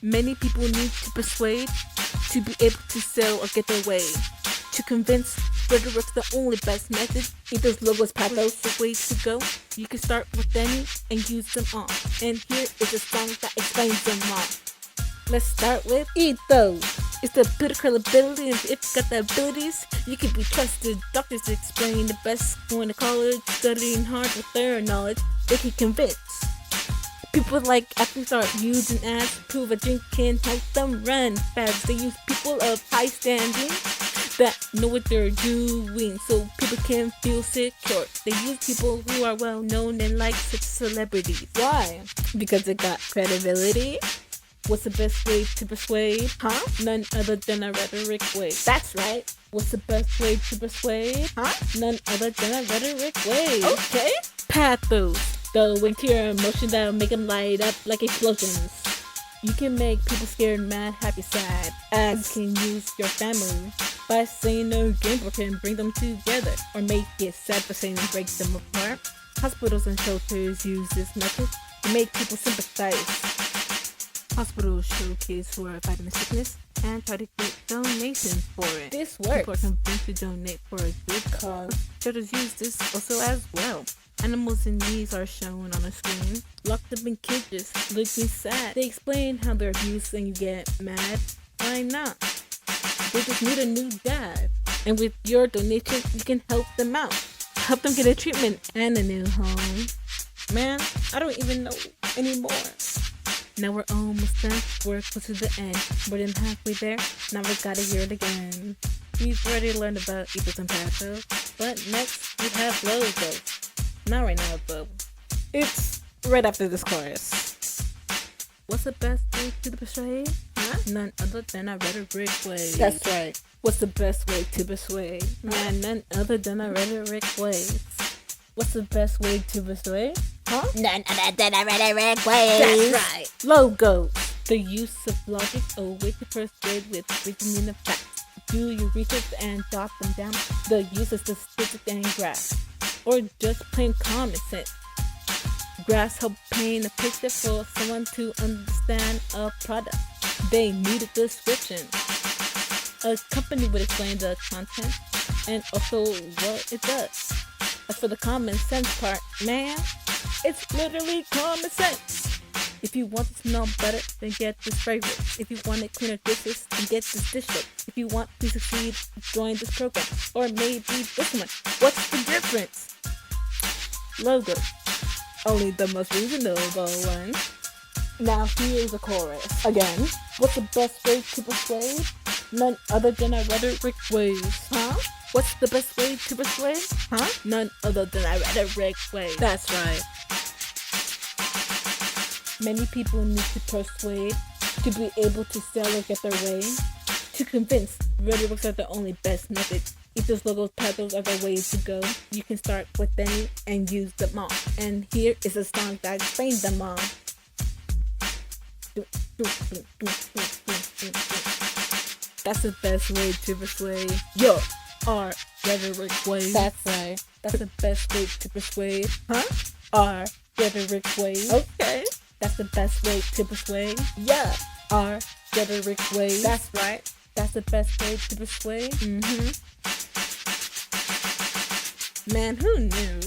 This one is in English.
Many people need to persuade to be able to sell or get their way. To convince, Rhetoric's the only best method. Ethos, logos, pathos, the way to go. You can start with any and use them all. And here is a song that explains them all. Let's start with Ethos. It's the bit of credibility, and if you've got the abilities, you can be trusted. Doctors explain the best, going to college, studying hard with their knowledge, they can convince. People like athletes are using ads to prove a drink can help them run fast. They use people of high standing that know what they're doing, so people can feel secure. They use people who are well known and like such celebrities. Why? Because it got credibility. What's the best way to persuade? Huh? None other than a rhetoric way. That's right. What's the best way to persuade? Huh? None other than a rhetoric way. Okay. Pathos. The way to your emotion that'll make them light up like explosions. You can make people scared, mad, happy, sad. Ads can use your family by saying no game or can bring them together, or make it sad by saying and break them apart. Hospitals and shelters use this method to make people sympathize. Hospitals showcase who are fighting the sickness and try to get donations for it. This works. People are convinced to donate for a good cause. Shelters use this also as well. Animals in need are shown on a screen, locked up in cages, looking sad. They explain how they're abused and you get mad. Why not? They just need a new dad. And with your donation, you can help them out. Help them get a treatment and a new home. Man, I don't even know anymore. Now we're almost done. We're close to the end. More than halfway there. Now we gotta hear it again. We've already learned about Ethos and Pathos, but next we have logos. Not right now, though. It's right after this chorus. What's the best way to persuade? Huh? None other than a rhetoric way. That's right. What's the best way to persuade? Man, none other than a rhetoric way. What's the best way to persuade? Huh? None other than a rhetoric way. That's right. Logo. The use of logic, a way to persuade with reasoning of facts. Do your research and jot them down. The use of statistics and graphs. Or just plain common sense. Graphs help paint a picture for someone to understand a product. They need a description. A company would explain the content and also what it does. As for the common sense part, man, it's literally common sense. If you want to smell better, then get this fragrance. If you want it cleaner dishes, then get this dish soap. If you want to succeed, join this program. Or maybe this one. What's the difference? Logo. Only the most reasonable one. Now here's the chorus. Again. What's the best way to persuade? None other than a rhetoric ways. Huh? What's the best way to persuade? Huh? None other than a rhetoric way. That's right. Many people need to persuade to be able to sell or get their way. To convince, Rhetorics are the only best method. Ethos, logos, pathos are the way to go. You can start with any and use them all. And here is a song that explains them all. That's the best way to persuade. Your our rhetoric way. That's right. That's the best way to persuade. Huh? Our rhetoric way. Okay. That's the best way to persuade. Yeah. Our rhetoric way. That's right. That's the best way to persuade. Man, who knew?